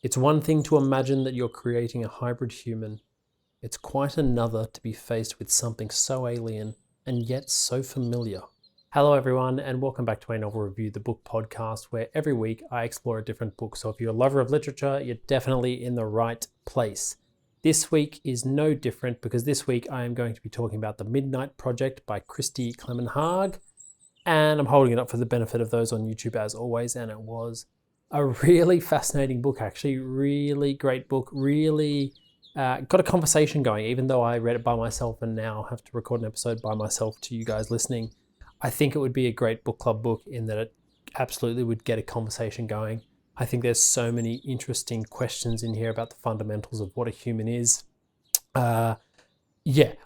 It's one thing to imagine that you're creating a hybrid human. It's quite another to be faced with something so alien and yet so familiar. Hello everyone, and welcome back to a novel review, the book podcast, where every week I explore a different book. So if you're a lover of literature, you're definitely in the right place. This week is no different because this week I am going to be talking about The Midnight Project by Christy Climenhage, and I'm holding it up for the benefit of those on YouTube as always, and it was a really fascinating book, actually. Really great book, really got a conversation going, even though I read it by myself and now have to record an episode by myself to you guys listening. I think it would be a great book club book in that it absolutely would get a conversation going. I think there's so many interesting questions in here about the fundamentals of what a human is. I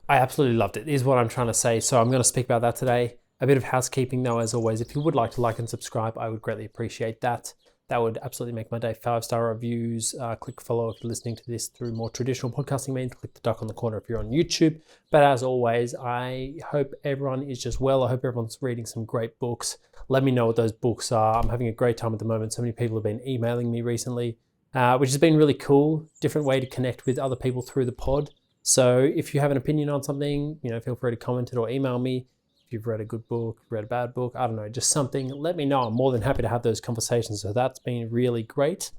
absolutely loved it, is what I'm trying to say. So I'm going to speak about that today. A bit of housekeeping though, as always. If you would like to like and subscribe, I would greatly appreciate that. That would absolutely make my day. 5-star reviews, click follow if you're listening to this through more traditional podcasting means, click the duck on the corner if you're on YouTube. But as always, I hope everyone is just well. I hope everyone's reading some great books. Let me know what those books are. I'm having a great time at the moment. So many people have been emailing me recently, which has been really cool. Different way to connect with other people through the pod. So if you have an opinion on something, feel free to comment it or email me. If you've read a good book, read a bad book, I don't know, just something, let me know. I'm more than happy to have those conversations. So that's been really great.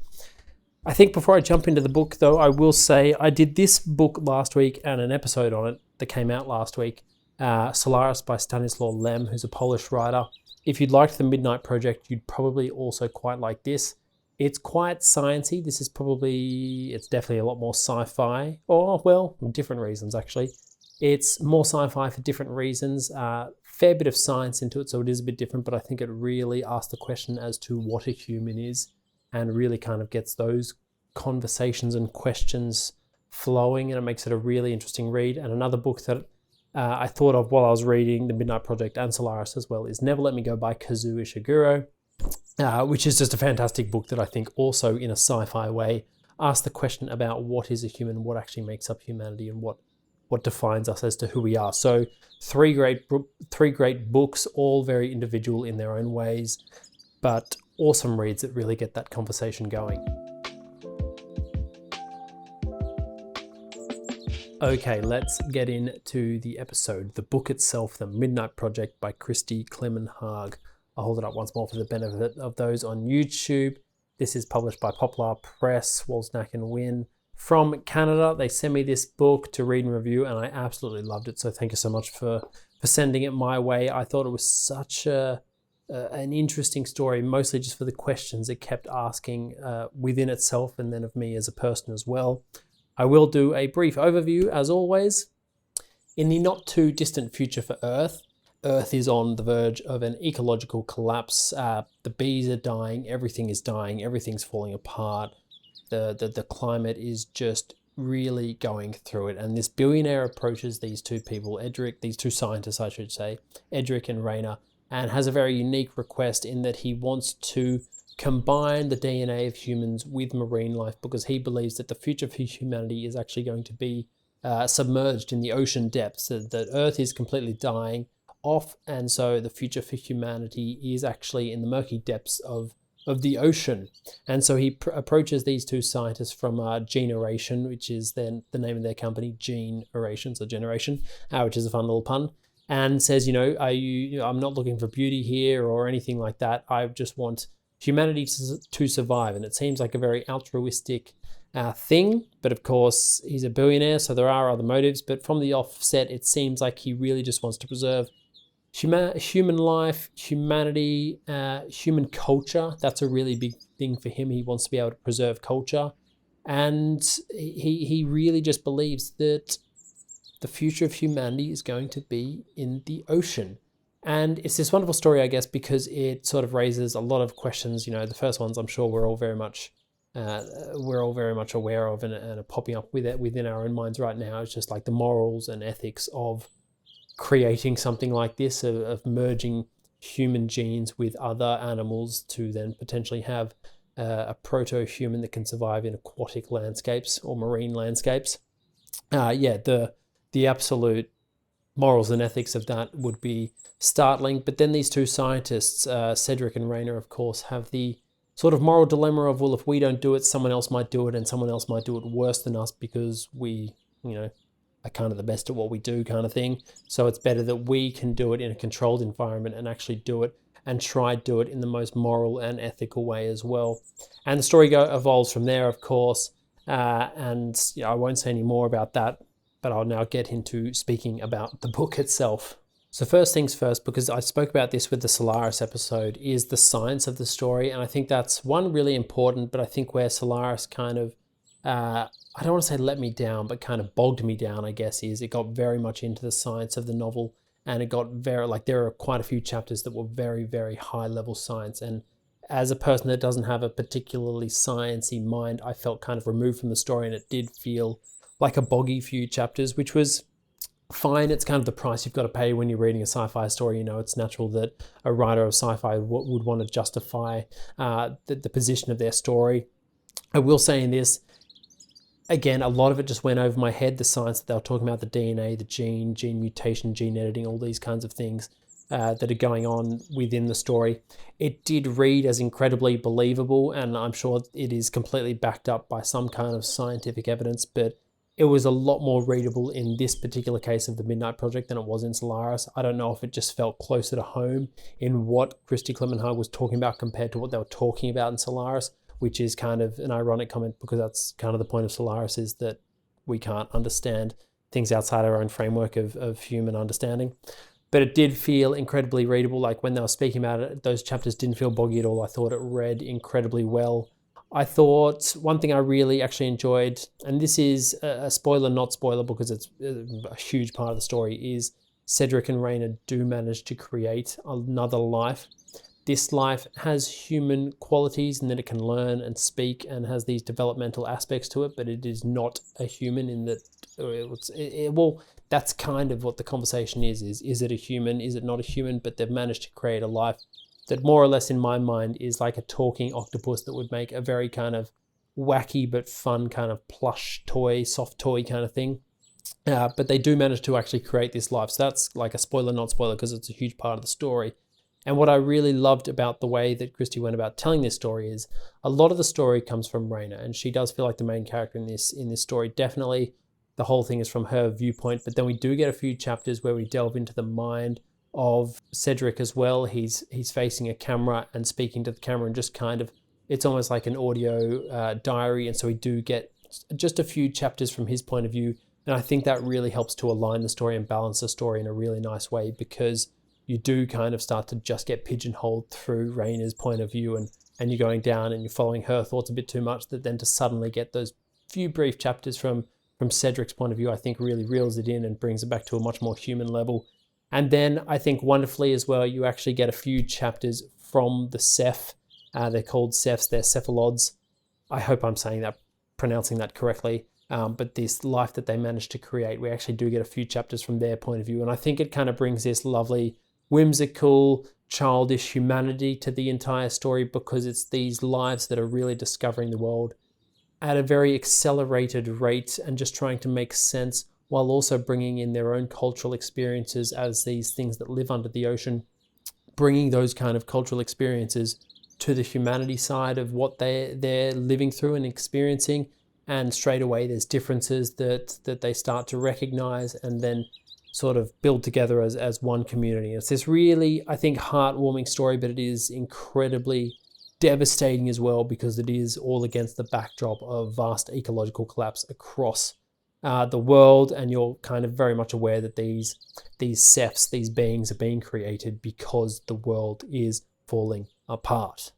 I think before I jump into the book though, I will say I did this book last week and an episode on it that came out last week. Solaris by Stanislaw Lem, who's a Polish writer. If you'd liked The Midnight Project, you'd probably also quite like this. It's quite sciencey. It's definitely a lot more sci-fi, different reasons actually. It's more sci-fi for different reasons, fair bit of science into it, so it is a bit different, but I think it really asks the question as to what a human is and really kind of gets those conversations and questions flowing, and it makes it a really interesting read. And another book that I thought of while I was reading The Midnight Project and Solaris as well is Never Let Me Go by Kazuo Ishiguro, which is just a fantastic book that I think also in a sci-fi way asks the question about what is a human, what actually makes up humanity, and what defines us as to who we are. So three great books, all very individual in their own ways, but awesome reads that really get that conversation going. Okay, let's get into the episode. The book itself, The Midnight Project by Christy Climenhage. I'll hold it up once more for the benefit of those on YouTube. This is published by Poplar Press, Wozniak and Wynne. From Canada, they sent me this book to read and review, and I absolutely loved it. So thank you so much for sending it my way. I thought it was such an interesting story, mostly just for the questions it kept asking within itself, and then of me as a person as well. I will do a brief overview, as always. In the not too distant future for Earth is on the verge of an ecological collapse. The bees are dying, everything is dying, everything's falling apart. The climate is just really going through it. And this billionaire approaches these two scientists, I should say, Cedric and Rainer, and has a very unique request in that he wants to combine the DNA of humans with marine life, because he believes that the future for humanity is actually going to be submerged in the ocean depths, that Earth is completely dying off, and so the future for humanity is actually in the murky depths of the ocean. And so he approaches these two scientists from Generation, which is then the name of their company, Generation, which is a fun little pun, and says, I'm not looking for beauty here or anything like that. I just want humanity to survive. And it seems like a very altruistic thing, but of course he's a billionaire, so there are other motives. But from the offset, it seems like he really just wants to preserve human life, humanity, human culture. That's a really big thing for him. He wants to be able to preserve culture. And he really just believes that the future of humanity is going to be in the ocean. And it's this wonderful story, I guess, because it sort of raises a lot of questions. The first ones I'm sure we're all very much aware of and are popping up within our own minds right now. It's just like the morals and ethics of creating something like this, of merging human genes with other animals to then potentially have a proto-human that can survive in aquatic landscapes or marine landscapes. The absolute morals and ethics of that would be startling. But then these two scientists, Cedric and Rainer, of course, have the sort of moral dilemma of, well, if we don't do it, someone else might do it, and someone else might do it worse than us because we, are kind of the best at what we do kind of thing. So it's better that we can do it in a controlled environment and actually do it and try do it in the most moral and ethical way as well. And the story evolves from there, of course. And I won't say any more about that, but I'll now get into speaking about the book itself. So first things first, because I spoke about this with the Solaris episode, is the science of the story. And I think that's one really important, but I think where Solaris kind of, I don't want to say let me down, but kind of bogged me down, I guess, is it got very much into the science of the novel. And it got very, there are quite a few chapters that were very, very high level science. And as a person that doesn't have a particularly sciencey mind, I felt kind of removed from the story, and it did feel like a boggy few chapters, which was fine. It's kind of the price you've got to pay when you're reading a sci-fi story. It's natural that a writer of sci-fi would want to justify the position of their story. I will say in this, again, a lot of it just went over my head, the science that they were talking about, the DNA, the gene mutation, gene editing, all these kinds of things that are going on within the story. It did read as incredibly believable, and I'm sure it is completely backed up by some kind of scientific evidence, but it was a lot more readable in this particular case of the Midnight Project than it was in Solaris. I don't know if it just felt closer to home in what Christy Climenhage was talking about compared to what they were talking about in Solaris, which is kind of an ironic comment because that's kind of the point of Solaris, is that we can't understand things outside our own framework of human understanding. But it did feel incredibly readable. Like when they were speaking about it, those chapters didn't feel boggy at all. I thought it read incredibly well. I thought one thing I really actually enjoyed, and this is a spoiler, not spoiler, because it's a huge part of the story, is Cedric and Rainer do manage to create another life. This life has human qualities in that it can learn and speak and has these developmental aspects to it, but it is not a human in that, well, that's kind of what the conversation is it a human? Is it not a human? But they've managed to create a life that more or less in my mind is like a talking octopus that would make a very kind of wacky but fun kind of plush toy, soft toy kind of thing. But they do manage to actually create this life. So that's like a spoiler, not spoiler, because it's a huge part of the story. And what I really loved about the way that Christy went about telling this story is a lot of the story comes from Rainer, and she does feel like the main character in this story. Definitely the whole thing is from her viewpoint, but then we do get a few chapters where we delve into the mind of Cedric as well. He's facing a camera and speaking to the camera, and just kind of, it's almost like an audio diary, and so we do get just a few chapters from his point of view, and I think that really helps to align the story and balance the story in a really nice way, because you do kind of start to just get pigeonholed through Rainer's point of view, and you're going down and you're following her thoughts a bit too much, that then to suddenly get those few brief chapters from Cedric's point of view, I think really reels it in and brings it back to a much more human level. And then I think wonderfully as well, you actually get a few chapters from the Ceph. They're called Cephs, they're cephalods. I hope I'm pronouncing that correctly. But this life that they managed to create, we actually do get a few chapters from their point of view. And I think it kind of brings this lovely, whimsical, childish humanity to the entire story, because it's these lives that are really discovering the world at a very accelerated rate and just trying to make sense, while also bringing in their own cultural experiences as these things that live under the ocean, bringing those kind of cultural experiences to the humanity side of what they're living through and experiencing. And straight away there's differences that they start to recognize and then sort of build together as one community. It's this really, I think, heartwarming story, but it is incredibly devastating as well, because it is all against the backdrop of vast ecological collapse across the world, and you're kind of very much aware that these Cephs, these beings, are being created because the world is falling apart.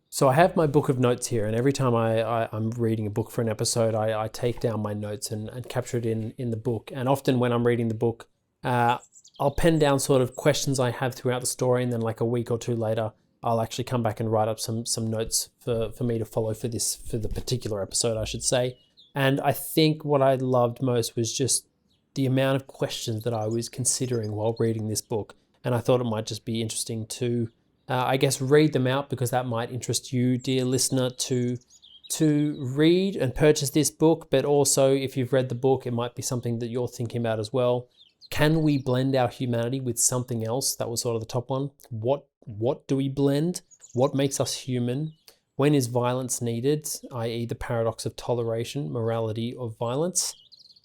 So I have my book of notes here, and every time I'm reading a book for an episode, I take down my notes and capture it in the book. And often when I'm reading the book, I'll pen down sort of questions I have throughout the story, and then like a week or two later, I'll actually come back and write up some notes for me to follow for the particular episode, I should say. And I think what I loved most was just the amount of questions that I was considering while reading this book. And I thought it might just be interesting to, I guess, read them out, because that might interest you, dear listener, to read and purchase this book. But also, if you've read the book, it might be something that you're thinking about as well. Can we blend our humanity with something else? That was sort of the top one. What do we blend? What makes us human? When is violence needed, i.e. the paradox of toleration, morality of violence?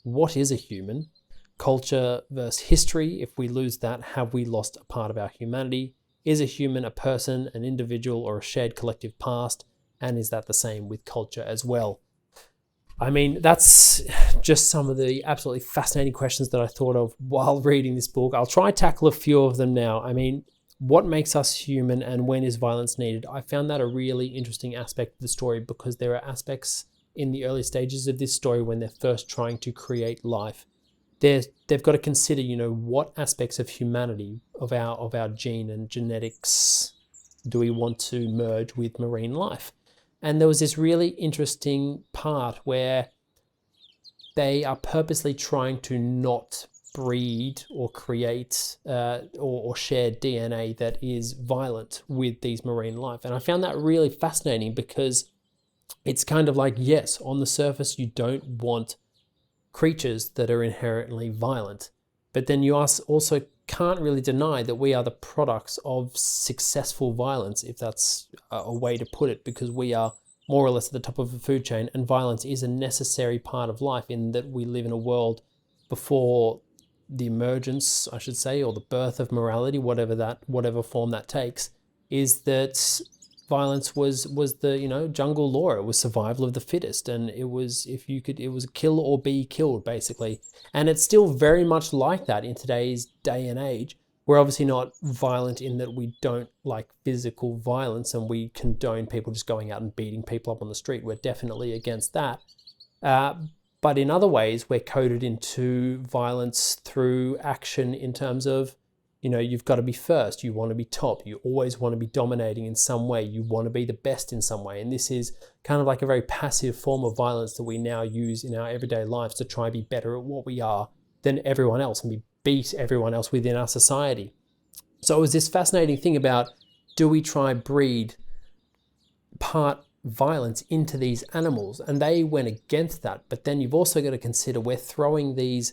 What is a human? Culture versus history. If we lose that, have we lost a part of our humanity? Is a human a person, an individual, or a shared collective past? And is that the same with culture as well? I mean, that's just some of the absolutely fascinating questions that I thought of while reading this book. I'll try to tackle a few of them now. I mean, what makes us human and when is violence needed? I found that a really interesting aspect of the story because there are aspects in the early stages of this story when they're first trying to create life. They've got to consider, what aspects of humanity, of our gene and genetics do we want to merge with marine life? And there was this really interesting part where they are purposely trying to not breed or create or share DNA that is violent with these marine life. And I found that really fascinating because it's kind of like, yes, on the surface, you don't want creatures that are inherently violent. But then you also can't really deny that we are the products of successful violence, if that's a way to put it, because we are more or less at the top of the food chain, and violence is a necessary part of life in that we live in a world before the emergence, I should say, or the birth of morality, whatever form that takes, is that violence was the jungle law. It was survival of the fittest, and it was kill or be killed, basically. And it's still very much like that in today's day and age. We're obviously not violent in that we don't like physical violence and we condone people just going out and beating people up on the street. We're definitely against that. But in other ways, we're coded into violence through action in terms of, you've got to be first, you want to be top, you always want to be dominating in some way, you want to be the best in some way. And this is kind of like a very passive form of violence that we now use in our everyday lives to try and be better at what we are than everyone else and beat everyone else within our society. So it was this fascinating thing about, do we try breed part violence into these animals? And they went against that. But then you've also got to consider we're throwing these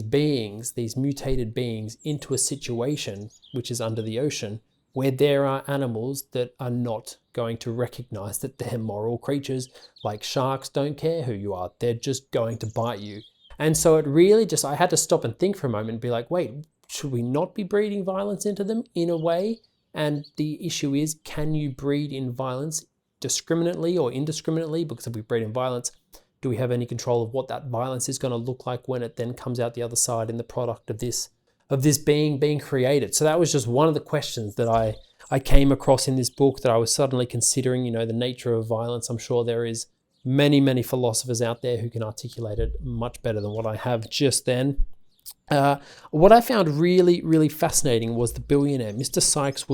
beings, these mutated beings, into a situation which is under the ocean where there are animals that are not going to recognize that they're moral creatures. Like sharks don't care who you are. They're just going to bite you. And so it really I had to stop and think for a moment and be like, wait, should we not be breeding violence into them in a way? And the issue is, can you breed in violence discriminately or indiscriminately? Because if we breed in violence, do we have any control of what that violence is going to look like when it then comes out the other side in the product of this being created? So that was just one of the questions that I came across in this book that I was suddenly considering, the nature of violence. I'm sure there is many, many philosophers out there who can articulate it much better than what I have just then. What I found really, really fascinating was the billionaire. Mr. Sykes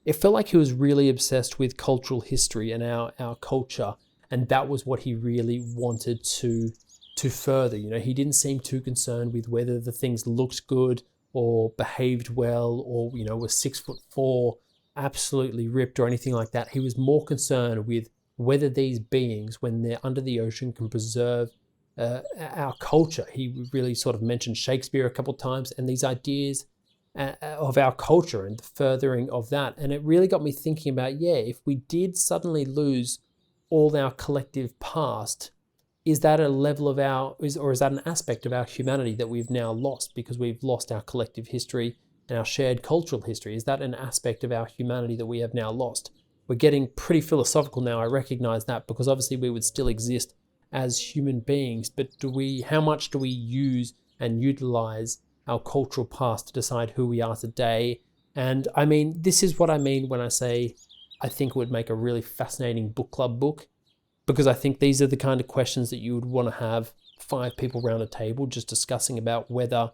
it felt like he was really obsessed with cultural history and our culture. And that was what he really wanted to further. He didn't seem too concerned with whether the things looked good or behaved well or, was 6'4", absolutely ripped or anything like that. He was more concerned with whether these beings, when they're under the ocean, can preserve our culture. He really sort of mentioned Shakespeare a couple of times and these ideas of our culture and the furthering of that. And it really got me thinking about, if we did suddenly lose all our collective past, is that a level of or is that an aspect of our humanity that we've now lost because we've lost our collective history and our shared cultural history? Is that an aspect of our humanity that we have now lost? We're getting pretty philosophical now, I recognize that, because obviously we would still exist as human beings, but how much do we use and utilize our cultural past to decide who we are today? And I mean, this is what I mean when I say I think it would make a really fascinating book club book, because I think these are the kind of questions that you would want to have 5 people around a table just discussing about whether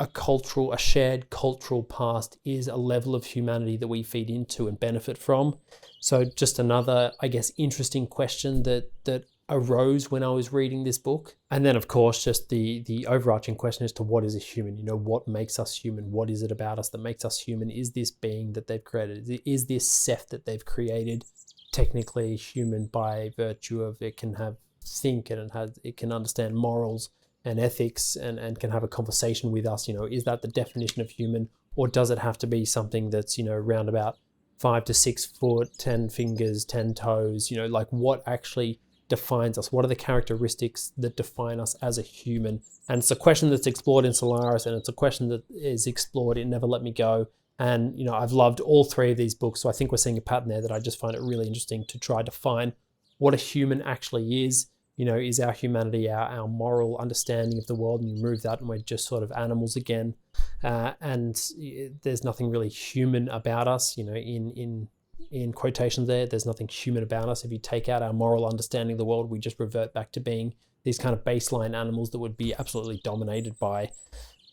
a shared cultural past is a level of humanity that we feed into and benefit from. So just another, I guess, interesting question that arose when I was reading this book. And then, of course, just the overarching question as to what is a human? What makes us human? What is it about us that makes us human? Is this being that they've created? Is this Seth that they've created technically human by virtue of it can think and it can understand morals and ethics and can have a conversation with us? Is that the definition of human, or does it have to be something that's, around about 5 to 6 foot, 10 fingers, 10 toes, you know, like what actually defines us? What are the characteristics that define us as a human? And it's a question that's explored in Solaris, and it's a question that is explored in Never Let Me Go. And, you know, I've loved all three of these books. So I think we're seeing a pattern there that I just find it really interesting to try to define what a human actually is. You know, is our humanity our moral understanding of the world, and you remove that and we're just sort of animals again. And there's nothing really human about us, you know, in quotations there's nothing human about us. If you take out our moral understanding of the world, we just revert back to being these kind of baseline animals that would be absolutely dominated by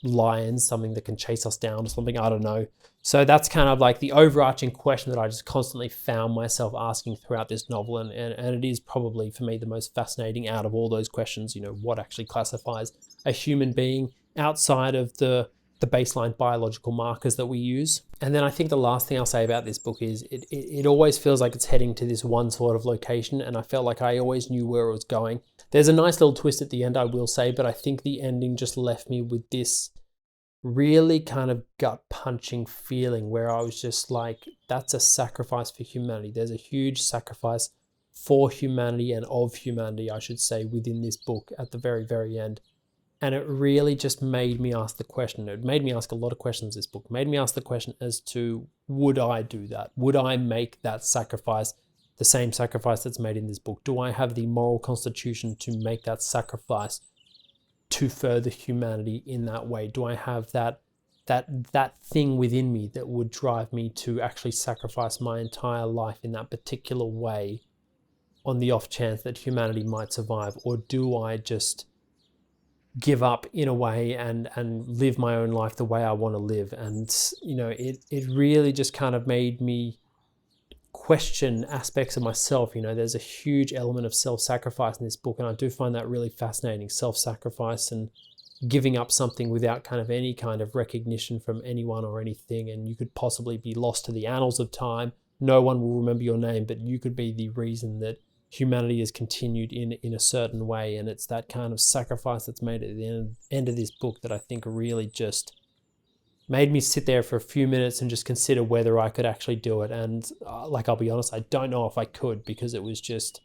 lions, something that can chase us down or something, I don't know. So that's kind of like the overarching question that I just constantly found myself asking throughout this novel, and it is probably for me the most fascinating out of all those questions. You know, what actually classifies a human being outside of the baseline biological markers that we use. And then I think the last thing I'll say about this book is it always feels like it's heading to this one sort of location, and I felt like I always knew where it was going. There's a nice little twist at the end, I will say, but I think the ending just left me with this really kind of gut-punching feeling where I was just like, that's a sacrifice for humanity. There's a huge sacrifice for humanity, and of humanity, I should say, within this book at the very, very end. And it really just made me ask the question. It made me ask a lot of questions, this book. It made me ask the question as to, would I do that? Would I make that sacrifice, the same sacrifice that's made in this book? Do I have the moral constitution to make that sacrifice to further humanity in that way? Do I have that thing within me that would drive me to actually sacrifice my entire life in that particular way on the off chance that humanity might survive? Or do I just give up in a way and live my own life the way I want to live? And, you know, it really just kind of made me question aspects of myself. You know, there's a huge element of self-sacrifice in this book, and I do find that really fascinating. Self-sacrifice and giving up something without kind of any kind of recognition from anyone or anything, and you could possibly be lost to the annals of time. No one will remember your name, but you could be the reason that humanity has continued in a certain way. And it's that kind of sacrifice that's made at the end of this book that I think really just made me sit there for a few minutes and just consider whether I could actually do it. And like, I'll be honest, I don't know if I could, because it was just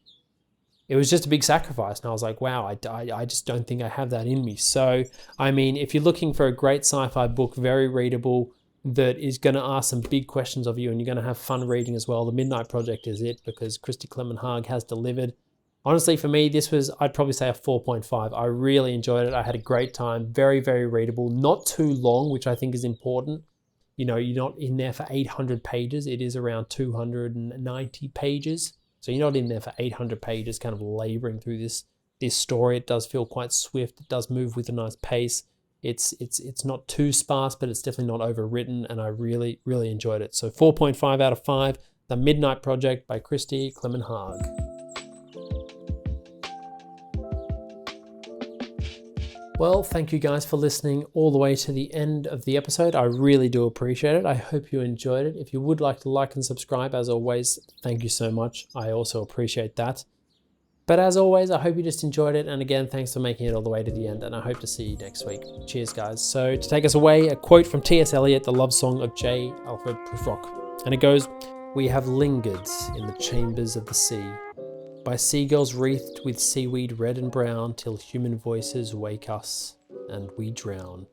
a big sacrifice. And I was like, wow, I just don't think I have that in me. So, I mean, if you're looking for a great sci-fi book, very readable, that is going to ask some big questions of you, and you're going to have fun reading as well, The Midnight Project is it, because Christy Climenhage has delivered. Honestly, for me, this was, I'd probably say a 4.5. I really enjoyed it. I had a great time. Very, very readable. Not too long, which I think is important. You know, you're not in there for 800 pages. It is around 290 pages. So you're not in there for 800 pages kind of laboring through this story. It does feel quite swift. It does move with a nice pace. It's not too sparse, but it's definitely not overwritten, and I really, really enjoyed it. So 4.5 out of 5, The Midnight Project by Christy Climenhage. Well, thank you guys for listening all the way to the end of the episode. I really do appreciate it. I hope you enjoyed it. If you would like to like and subscribe, as always, thank you so much. I also appreciate that. But as always, I hope you just enjoyed it. And again, thanks for making it all the way to the end. And I hope to see you next week. Cheers, guys. So to take us away, a quote from T.S. Eliot, The Love Song of J. Alfred Prufrock. And it goes, "We have lingered in the chambers of the sea, by seagulls wreathed with seaweed red and brown, till human voices wake us and we drown."